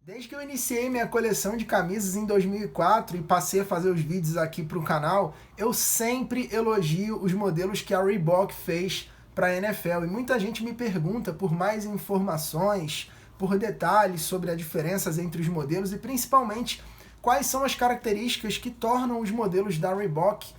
Desde que eu iniciei minha coleção de camisas em 2004 e passei a fazer os vídeos aqui para o canal, eu sempre elogio os modelos que a Reebok fez para a NFL. E muita gente me pergunta por mais informações, por detalhes sobre as diferenças entre os modelos e principalmente quais são as características que tornam os modelos da Reebok,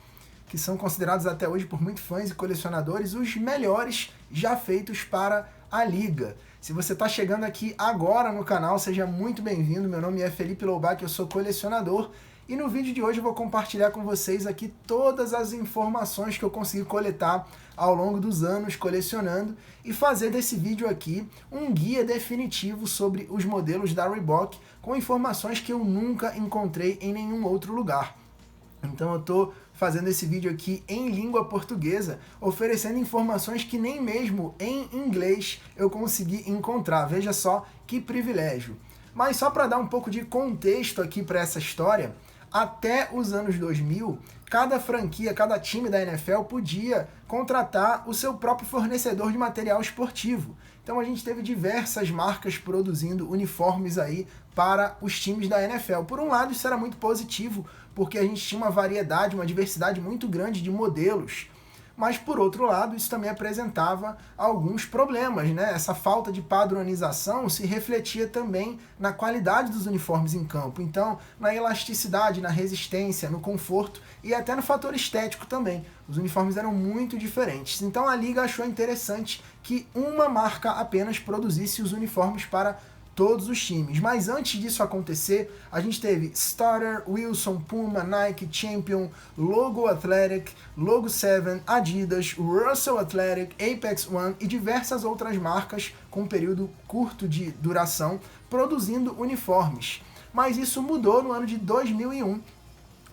que são considerados até hoje por muitos fãs e colecionadores, os melhores já feitos para a liga. Se você está chegando aqui agora no canal, seja muito bem-vindo. Meu nome é Felipe Loubach, eu sou colecionador e no vídeo de hoje eu vou compartilhar com vocês aqui todas as informações que eu consegui coletar ao longo dos anos colecionando e fazer desse vídeo aqui um guia definitivo sobre os modelos da Reebok com informações que eu nunca encontrei em nenhum outro lugar. Então eu estou fazendo esse vídeo aqui em língua portuguesa, oferecendo informações que nem mesmo em inglês eu consegui encontrar. Veja só que privilégio. Mas só para dar um pouco de contexto aqui para essa história, até os anos 2000, cada franquia, cada time da NFL podia contratar o seu próprio fornecedor de material esportivo. Então a gente teve diversas marcas produzindo uniformes aí para os times da NFL. Por um lado, isso era muito positivo, porque a gente tinha uma variedade, uma diversidade muito grande de modelos. Mas, por outro lado, isso também apresentava alguns problemas, né? Essa falta de padronização se refletia também na qualidade dos uniformes em campo. Então, na elasticidade, na resistência, no conforto e até no fator estético também. Os uniformes eram muito diferentes. Então, a liga achou interessante que uma marca apenas produzisse os uniformes para todos os times. Mas antes disso acontecer, a gente teve Starter, Wilson, Puma, Nike, Champion, Logo Athletic, Logo 7, Adidas, Russell Athletic, Apex One e diversas outras marcas com um período curto de duração produzindo uniformes. Mas isso mudou no ano de 2001,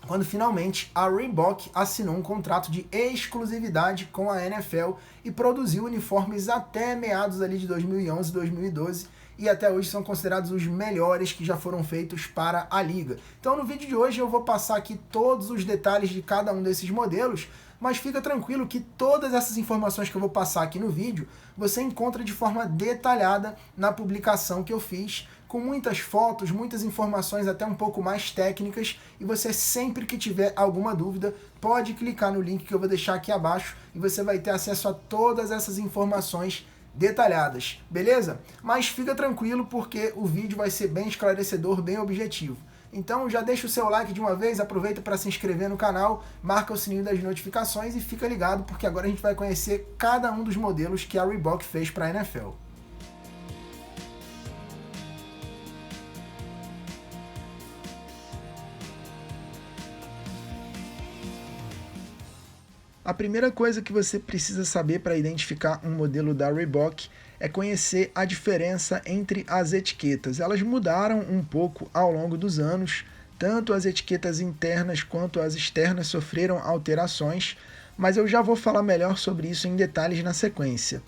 quando finalmente a Reebok assinou um contrato de exclusividade com a NFL e produziu uniformes até meados ali de 2011, 2012, e até hoje são considerados os melhores que já foram feitos para a liga. Então no vídeo de hoje eu vou passar aqui todos os detalhes de cada um desses modelos, mas fica tranquilo que todas essas informações que eu vou passar aqui no vídeo, você encontra de forma detalhada na publicação que eu fiz, com muitas fotos, muitas informações até um pouco mais técnicas, e você sempre que tiver alguma dúvida, pode clicar no link que eu vou deixar aqui abaixo e você vai ter acesso a todas essas informações detalhadas, beleza? Mas fica tranquilo porque o vídeo vai ser bem esclarecedor, bem objetivo. Então já deixa o seu like de uma vez, aproveita para se inscrever no canal, marca o sininho das notificações e fica ligado porque agora a gente vai conhecer cada um dos modelos que a Reebok fez para a NFL. A primeira coisa que você precisa saber para identificar um modelo da Reebok é conhecer a diferença entre as etiquetas. Elas mudaram um pouco ao longo dos anos, tanto as etiquetas internas quanto as externas sofreram alterações, mas eu já vou falar melhor sobre isso em detalhes na sequência.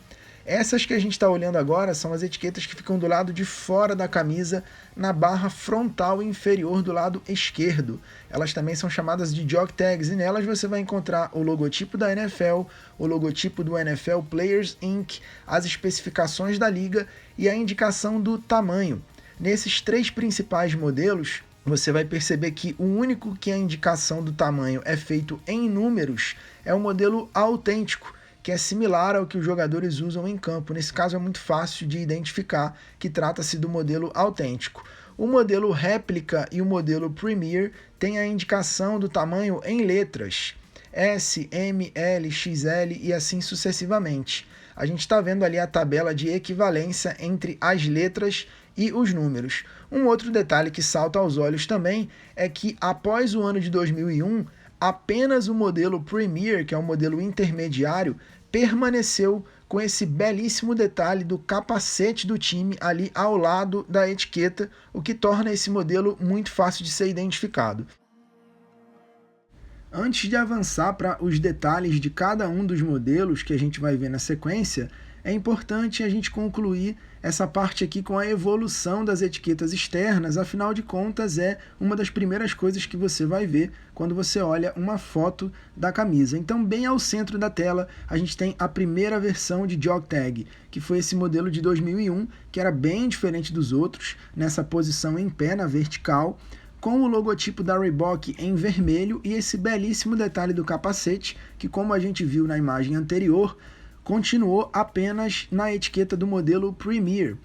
Essas que a gente está olhando agora são as etiquetas que ficam do lado de fora da camisa, na barra frontal inferior do lado esquerdo. Elas também são chamadas de Jog Tags, e nelas você vai encontrar o logotipo da NFL, o logotipo do NFL Players Inc., as especificações da liga e a indicação do tamanho. Nesses três principais modelos, você vai perceber que o único que a indicação do tamanho é feito em números é o modelo autêntico, que é similar ao que os jogadores usam em campo. Nesse caso é muito fácil de identificar que trata-se do modelo autêntico. O modelo réplica e o modelo Premier têm a indicação do tamanho em letras, S, M, L, XL e assim sucessivamente. A gente está vendo ali a tabela de equivalência entre as letras e os números. Um outro detalhe que salta aos olhos também é que após o ano de 2001, apenas o modelo Premier, que é o modelo intermediário, permaneceu com esse belíssimo detalhe do capacete do time ali ao lado da etiqueta, o que torna esse modelo muito fácil de ser identificado. Antes de avançar para os detalhes de cada um dos modelos que a gente vai ver na sequência, é importante a gente concluir essa parte aqui com a evolução das etiquetas externas, afinal de contas é uma das primeiras coisas que você vai ver quando você olha uma foto da camisa. Então, bem ao centro da tela, a gente tem a primeira versão de Jog Tag, que foi esse modelo de 2001, que era bem diferente dos outros, nessa posição em pé, na vertical, com o logotipo da Reebok em vermelho e esse belíssimo detalhe do capacete, que como a gente viu na imagem anterior, continuou apenas na etiqueta do modelo Premier.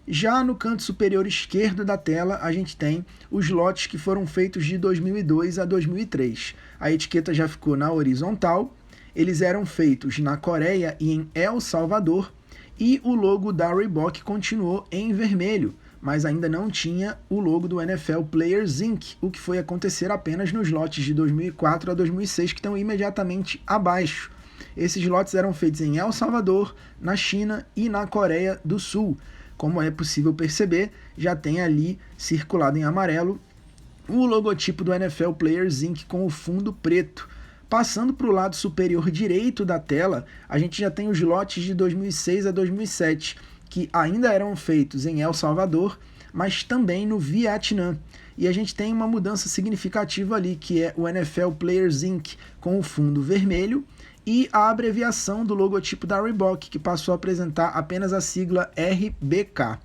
Já no canto superior esquerdo da tela, a gente tem os lotes que foram feitos de 2002 a 2003. A etiqueta já ficou na horizontal, eles eram feitos na Coreia e em El Salvador, e o logo da Reebok continuou em vermelho, mas ainda não tinha o logo do NFL Players Inc., o que foi acontecer apenas nos lotes de 2004 a 2006, que estão imediatamente abaixo. Esses lotes eram feitos em El Salvador, na China e na Coreia do Sul. Como é possível perceber, já tem ali circulado em amarelo o logotipo do NFL Players Inc. com o fundo preto. Passando para o lado superior direito da tela, a gente já tem os lotes de 2006 a 2007, que ainda eram feitos em El Salvador, mas também no Vietnã. E a gente tem uma mudança significativa ali, que é o NFL Players Inc. com o fundo vermelho, e a abreviação do logotipo da Reebok, que passou a apresentar apenas a sigla RBK.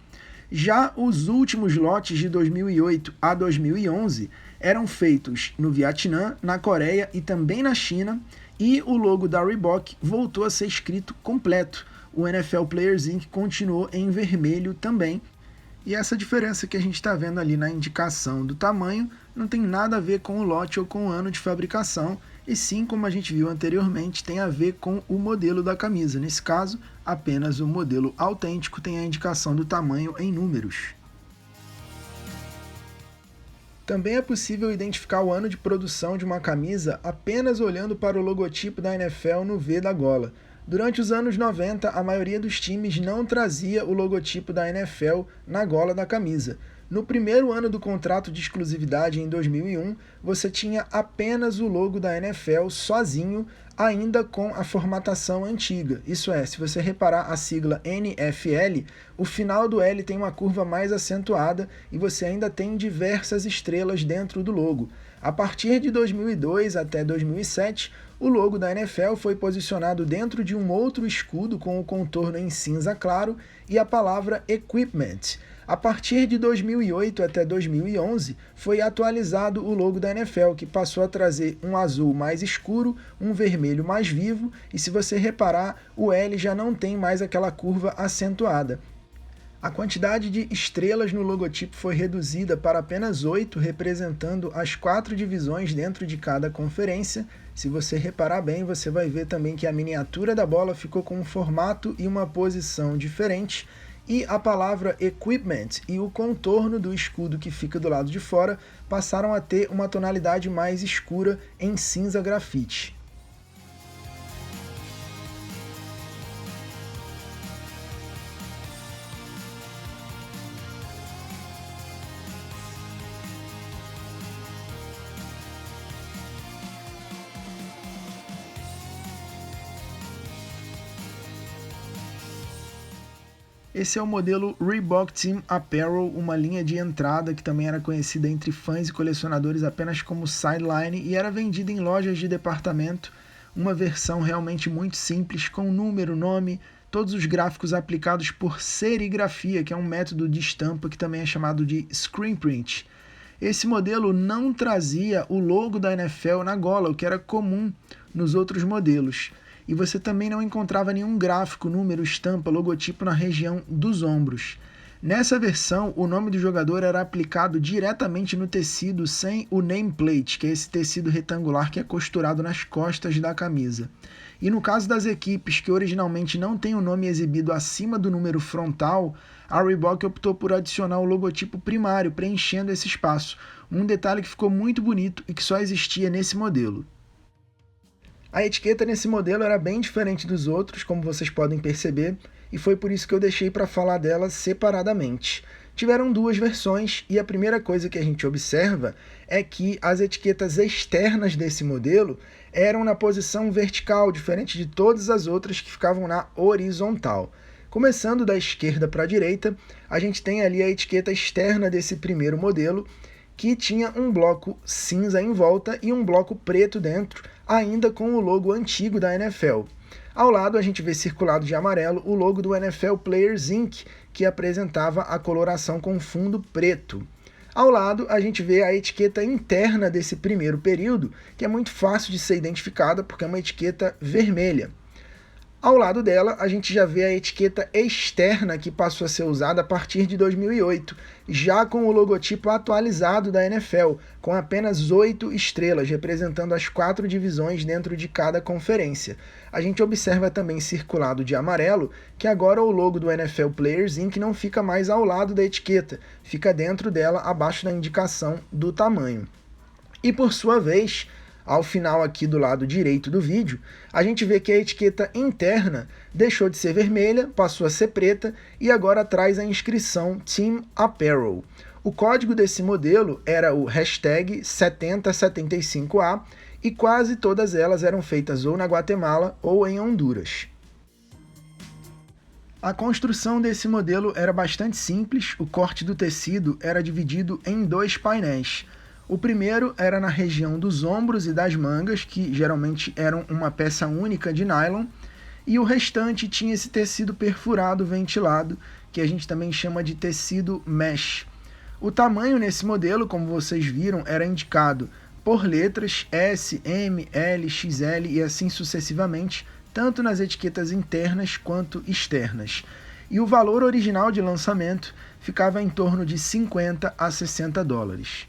Já os últimos lotes de 2008 a 2011 eram feitos no Vietnã, na Coreia e também na China, e o logo da Reebok voltou a ser escrito completo. O NFL Players Inc. continuou em vermelho também. E essa diferença que a gente está vendo ali na indicação do tamanho não tem nada a ver com o lote ou com o ano de fabricação, e sim, como a gente viu anteriormente, tem a ver com o modelo da camisa. Nesse caso, apenas o modelo autêntico tem a indicação do tamanho em números. Também é possível identificar o ano de produção de uma camisa apenas olhando para o logotipo da NFL no V da gola. Durante os anos 90, a maioria dos times não trazia o logotipo da NFL na gola da camisa. No primeiro ano do contrato de exclusividade, em 2001, você tinha apenas o logo da NFL sozinho, ainda com a formatação antiga. Isso é, se você reparar a sigla NFL, o final do L tem uma curva mais acentuada e você ainda tem diversas estrelas dentro do logo. A partir de 2002 até 2007, o logo da NFL foi posicionado dentro de um outro escudo com o contorno em cinza claro e a palavra Equipment. A partir de 2008 até 2011, foi atualizado o logo da NFL, que passou a trazer um azul mais escuro, um vermelho mais vivo, e se você reparar, o L já não tem mais aquela curva acentuada. A quantidade de estrelas no logotipo foi reduzida para apenas 8, representando as 4 divisões dentro de cada conferência. Se você reparar bem, você vai ver também que a miniatura da bola ficou com um formato e uma posição diferente, e a palavra Equipment e o contorno do escudo que fica do lado de fora passaram a ter uma tonalidade mais escura em cinza grafite. Esse é o modelo Reebok Team Apparel, uma linha de entrada que também era conhecida entre fãs e colecionadores apenas como Sideline e era vendida em lojas de departamento, uma versão realmente muito simples, com número, nome, todos os gráficos aplicados por serigrafia, que é um método de estampa que também é chamado de screen print. Esse modelo não trazia o logo da NFL na gola, o que era comum nos outros modelos. E você também não encontrava nenhum gráfico, número, estampa, logotipo na região dos ombros. Nessa versão, o nome do jogador era aplicado diretamente no tecido sem o nameplate, que é esse tecido retangular que é costurado nas costas da camisa. E no caso das equipes que originalmente não tem o nome exibido acima do número frontal, a Reebok optou por adicionar o logotipo primário, preenchendo esse espaço, um detalhe que ficou muito bonito e que só existia nesse modelo. A etiqueta nesse modelo era bem diferente dos outros, como vocês podem perceber, e foi por isso que eu deixei para falar dela separadamente. Tiveram 2 versões, e a primeira coisa que a gente observa é que as etiquetas externas desse modelo eram na posição vertical, diferente de todas as outras que ficavam na horizontal. Começando da esquerda para a direita, a gente tem ali a etiqueta externa desse primeiro modelo, que tinha um bloco cinza em volta e um bloco preto dentro, ainda com o logo antigo da NFL. Ao lado a gente vê circulado de amarelo o logo do NFL Players Inc., que apresentava a coloração com fundo preto. Ao lado a gente vê a etiqueta interna desse primeiro período, que é muito fácil de ser identificada porque é uma etiqueta vermelha. Ao lado dela, a gente já vê a etiqueta externa que passou a ser usada a partir de 2008, já com o logotipo atualizado da NFL, com apenas 8 estrelas, representando as 4 divisões dentro de cada conferência. A gente observa também circulado de amarelo que agora o logo do NFL Players Inc. não fica mais ao lado da etiqueta, fica dentro dela, abaixo da indicação do tamanho. E por sua vez, ao final aqui do lado direito do vídeo, a gente vê que a etiqueta interna deixou de ser vermelha, passou a ser preta e agora traz a inscrição Team Apparel. O código desse modelo era o hashtag 7075A e quase todas elas eram feitas ou na Guatemala ou em Honduras. A construção desse modelo era bastante simples, o corte do tecido era dividido em 2 painéis. O primeiro era na região dos ombros e das mangas, que geralmente eram uma peça única de nylon, e o restante tinha esse tecido perfurado ventilado, que a gente também chama de tecido mesh. O tamanho nesse modelo, como vocês viram, era indicado por letras S, M, L, XL e assim sucessivamente, tanto nas etiquetas internas quanto externas. E o valor original de lançamento ficava em torno de 50 a 60 dólares.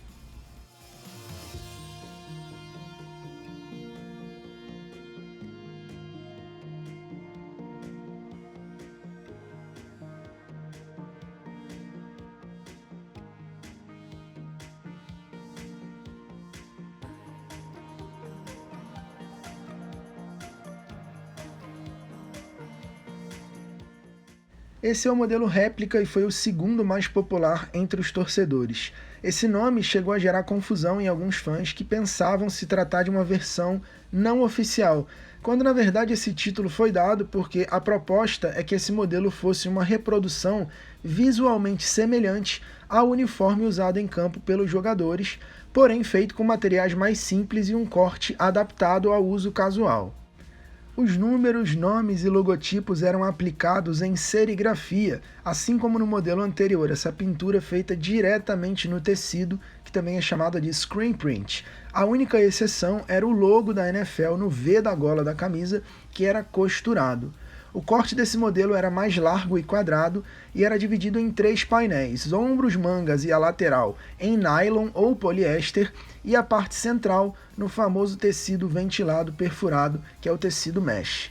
Esse é o modelo réplica e foi o segundo mais popular entre os torcedores. Esse nome chegou a gerar confusão em alguns fãs que pensavam se tratar de uma versão não oficial, quando na verdade esse título foi dado porque a proposta é que esse modelo fosse uma reprodução visualmente semelhante ao uniforme usado em campo pelos jogadores, porém feito com materiais mais simples e um corte adaptado ao uso casual. Os números, nomes e logotipos eram aplicados em serigrafia, assim como no modelo anterior, essa pintura feita diretamente no tecido, que também é chamada de screen print. A única exceção era o logo da NFL no V da gola da camisa, que era costurado. O corte desse modelo era mais largo e quadrado e era dividido em 3 painéis, ombros, mangas e a lateral em nylon ou poliéster e a parte central no famoso tecido ventilado perfurado, que é o tecido mesh.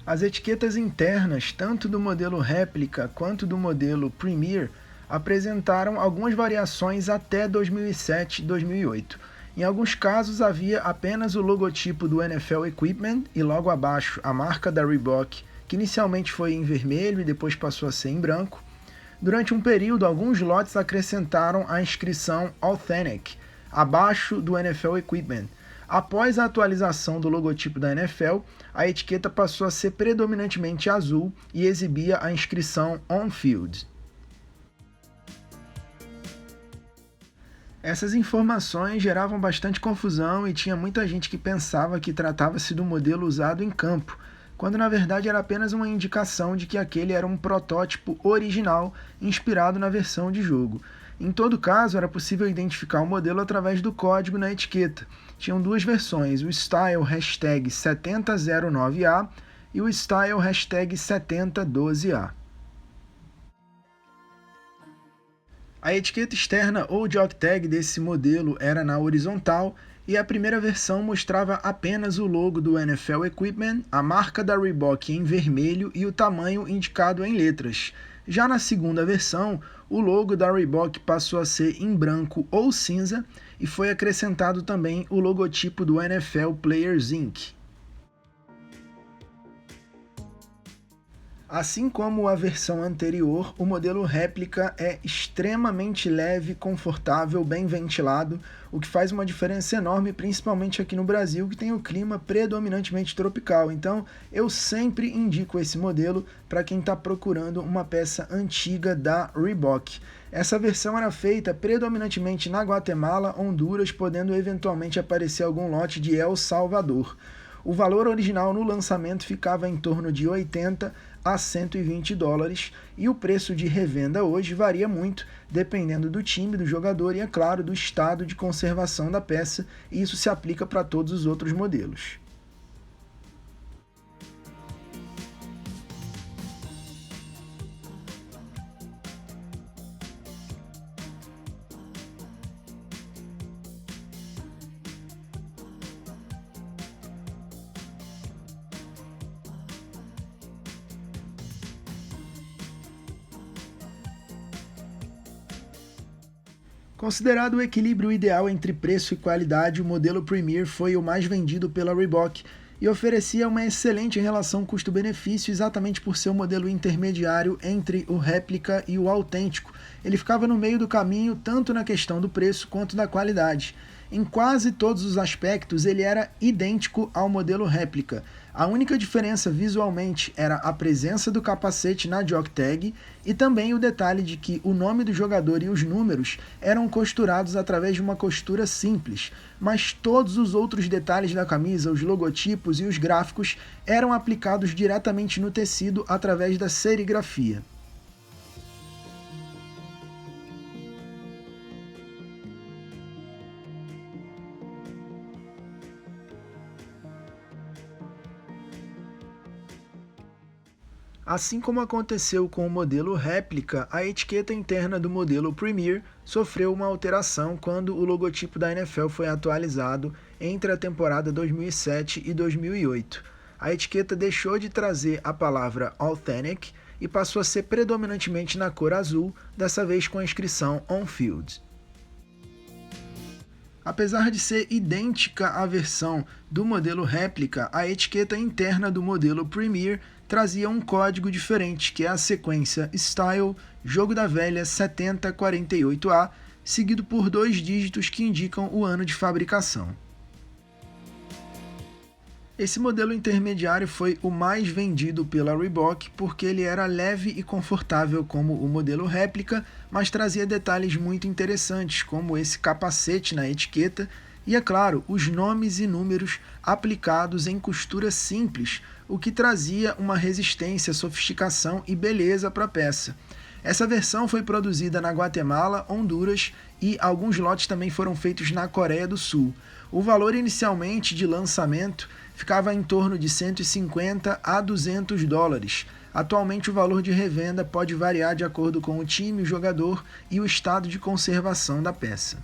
As etiquetas internas, tanto do modelo réplica quanto do modelo Premier, apresentaram algumas variações até 2007 e 2008. Em alguns casos havia apenas o logotipo do NFL Equipment e logo abaixo a marca da Reebok, que inicialmente foi em vermelho e depois passou a ser em branco. Durante um período, alguns lotes acrescentaram a inscrição Authentic, abaixo do NFL Equipment. Após a atualização do logotipo da NFL, a etiqueta passou a ser predominantemente azul e exibia a inscrição On Field. Essas informações geravam bastante confusão e tinha muita gente que pensava que tratava-se do modelo usado em campo, quando na verdade era apenas uma indicação de que aquele era um protótipo original inspirado na versão de jogo. Em todo caso, era possível identificar o modelo através do código na etiqueta. Tinham 2 versões, o Style hashtag 7009A e o Style hashtag 7012A. A etiqueta externa ou jock tag desse modelo era na horizontal e a primeira versão mostrava apenas o logo do NFL Equipment, a marca da Reebok em vermelho e o tamanho indicado em letras. Já na segunda versão, o logo da Reebok passou a ser em branco ou cinza e foi acrescentado também o logotipo do NFL Players Inc. Assim como a versão anterior, o modelo réplica é extremamente leve, confortável, bem ventilado, o que faz uma diferença enorme, principalmente aqui no Brasil, que tem o clima predominantemente tropical. Então, eu sempre indico esse modelo para quem está procurando uma peça antiga da Reebok. Essa versão era feita predominantemente na Guatemala, Honduras, podendo eventualmente aparecer algum lote de El Salvador. O valor original no lançamento ficava em torno de 80 a 120 dólares e o preço de revenda hoje varia muito, dependendo do time, do jogador e, é claro, do estado de conservação da peça, e isso se aplica para todos os outros modelos. Considerado o equilíbrio ideal entre preço e qualidade, o modelo Premier foi o mais vendido pela Reebok e oferecia uma excelente relação custo-benefício exatamente por ser o modelo intermediário entre o réplica e o autêntico. Ele ficava no meio do caminho tanto na questão do preço quanto da qualidade. Em quase todos os aspectos, ele era idêntico ao modelo réplica. A única diferença visualmente era a presença do capacete na jock tag e também o detalhe de que o nome do jogador e os números eram costurados através de uma costura simples, mas todos os outros detalhes da camisa, os logotipos e os gráficos eram aplicados diretamente no tecido através da serigrafia. Assim como aconteceu com o modelo réplica, a etiqueta interna do modelo Premier sofreu uma alteração quando o logotipo da NFL foi atualizado entre a temporada 2007 e 2008. A etiqueta deixou de trazer a palavra Authentic e passou a ser predominantemente na cor azul, dessa vez com a inscrição On Field. Apesar de ser idêntica à versão do modelo réplica, a etiqueta interna do modelo Premier trazia um código diferente, que é a sequência Style Jogo da Velha 7048A, seguido por 2 dígitos que indicam o ano de fabricação. Esse modelo intermediário foi o mais vendido pela Reebok porque ele era leve e confortável como o modelo réplica, mas trazia detalhes muito interessantes, como esse capacete na etiqueta e, é claro, os nomes e números aplicados em costura simples, o que trazia uma resistência, sofisticação e beleza para a peça. Essa versão foi produzida na Guatemala, Honduras e alguns lotes também foram feitos na Coreia do Sul. O valor inicialmente de lançamento ficava em torno de 150 a 200 dólares. Atualmente o valor de revenda pode variar de acordo com o time, o jogador e o estado de conservação da peça.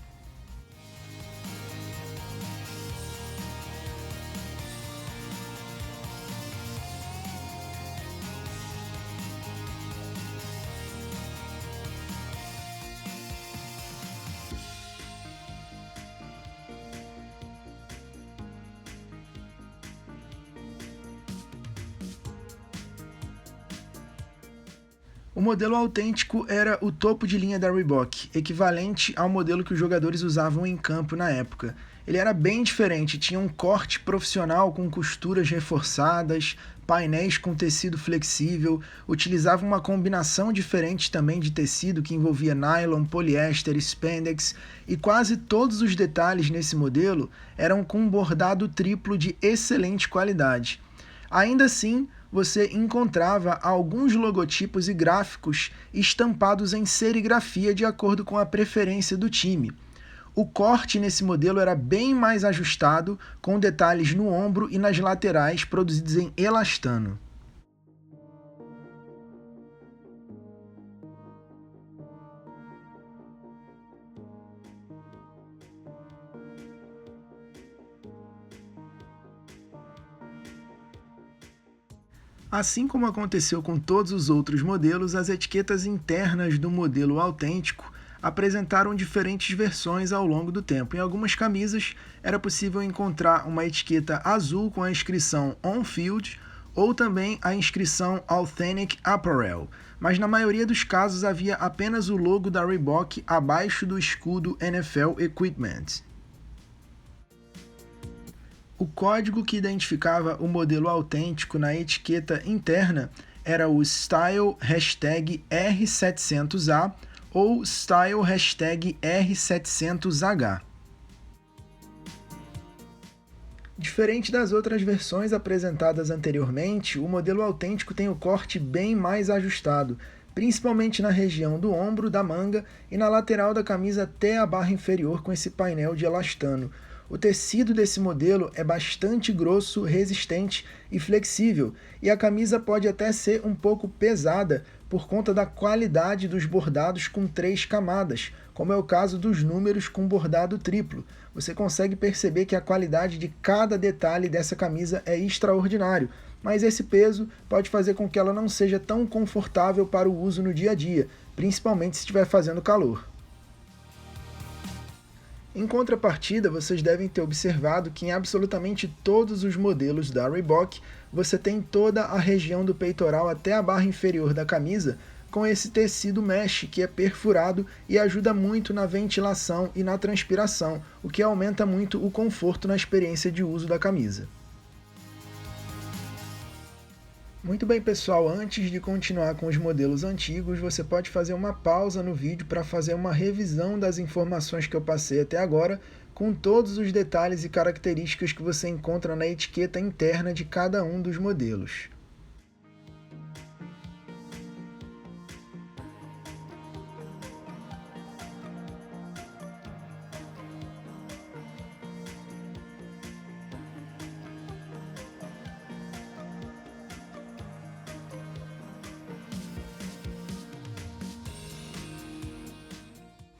O modelo autêntico era o topo de linha da Reebok, equivalente ao modelo que os jogadores usavam em campo na época. Ele era bem diferente, tinha um corte profissional com costuras reforçadas, painéis com tecido flexível, utilizava uma combinação diferente também de tecido que envolvia nylon, poliéster, spandex, e quase todos os detalhes nesse modelo eram com um bordado triplo de excelente qualidade. Ainda assim, você encontrava alguns logotipos e gráficos estampados em serigrafia de acordo com a preferência do time. O corte nesse modelo era bem mais ajustado, com detalhes no ombro e nas laterais produzidos em elastano. Assim como aconteceu com todos os outros modelos, as etiquetas internas do modelo autêntico apresentaram diferentes versões ao longo do tempo. Em algumas camisas era possível encontrar uma etiqueta azul com a inscrição On Field, ou também a inscrição Authentic Apparel, mas na maioria dos casos havia apenas o logo da Reebok abaixo do escudo NFL Equipment. O código que identificava o modelo autêntico na etiqueta interna era o Style R700A ou Style R700H. Diferente das outras versões apresentadas anteriormente, o modelo autêntico tem o corte bem mais ajustado, principalmente na região do ombro, da manga e na lateral da camisa até a barra inferior com esse painel de elastano. O tecido desse modelo é bastante grosso, resistente e flexível, e a camisa pode até ser um pouco pesada por conta da qualidade dos bordados com 3 camadas, como é o caso dos números com bordado triplo. Você consegue perceber que a qualidade de cada detalhe dessa camisa é extraordinário, mas esse peso pode fazer com que ela não seja tão confortável para o uso no dia a dia, principalmente se estiver fazendo calor. Em contrapartida, vocês devem ter observado que em absolutamente todos os modelos da Reebok, você tem toda a região do peitoral até a barra inferior da camisa com esse tecido mesh que é perfurado e ajuda muito na ventilação e na transpiração, o que aumenta muito o conforto na experiência de uso da camisa. Muito bem, pessoal, antes de continuar com os modelos antigos, você pode fazer uma pausa no vídeo para fazer uma revisão das informações que eu passei até agora, com todos os detalhes e características que você encontra na etiqueta interna de cada um dos modelos.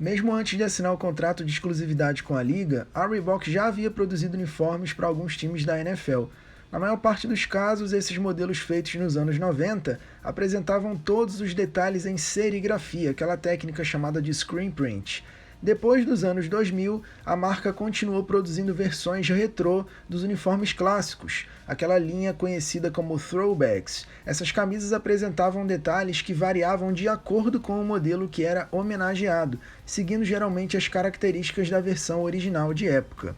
Mesmo antes de assinar o contrato de exclusividade com a liga, a Reebok já havia produzido uniformes para alguns times da NFL. Na maior parte dos casos, esses modelos feitos nos anos 90 apresentavam todos os detalhes em serigrafia, aquela técnica chamada de screen print. Depois dos anos 2000, a marca continuou produzindo versões retrô dos uniformes clássicos, aquela linha conhecida como throwbacks. Essas camisas apresentavam detalhes que variavam de acordo com o modelo que era homenageado, seguindo geralmente as características da versão original de época.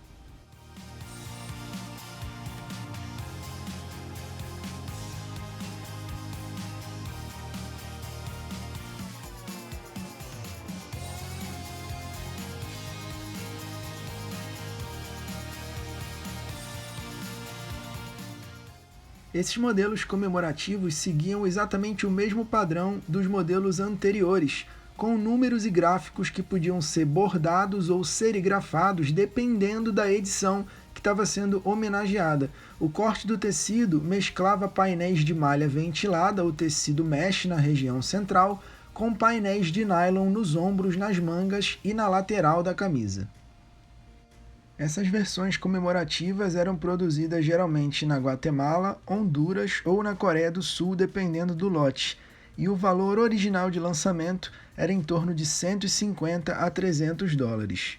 Esses modelos comemorativos seguiam exatamente o mesmo padrão dos modelos anteriores, com números e gráficos que podiam ser bordados ou serigrafados dependendo da edição que estava sendo homenageada. O corte do tecido mesclava painéis de malha ventilada, o tecido mesh na região central, com painéis de nylon nos ombros, nas mangas e na lateral da camisa. Essas versões comemorativas eram produzidas geralmente na Guatemala, Honduras ou na Coreia do Sul, dependendo do lote, e o valor original de lançamento era em torno de 150 a 300 dólares.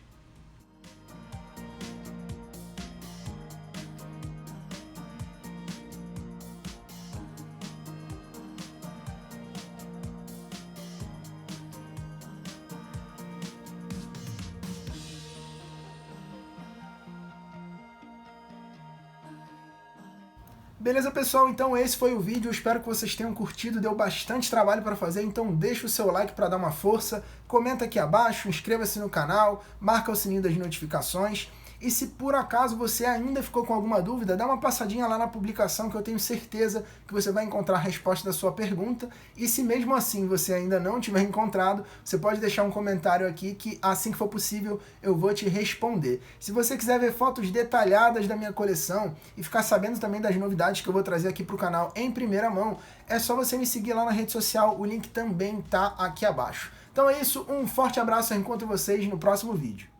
Beleza, pessoal? Então esse foi o vídeo, eu espero que vocês tenham curtido, deu bastante trabalho para fazer, então deixa o seu like para dar uma força, comenta aqui abaixo, inscreva-se no canal, marca o sininho das notificações, e se por acaso você ainda ficou com alguma dúvida, dá uma passadinha lá na publicação que eu tenho certeza que você vai encontrar a resposta da sua pergunta, e se mesmo assim você ainda não tiver encontrado, você pode deixar um comentário aqui que assim que for possível eu vou te responder. Se você quiser ver fotos detalhadas da minha coleção e ficar sabendo também das novidades que eu vou trazer aqui para o canal em primeira mão, é só você me seguir lá na rede social, o link também tá aqui abaixo. Então é isso, um forte abraço, eu encontro vocês no próximo vídeo.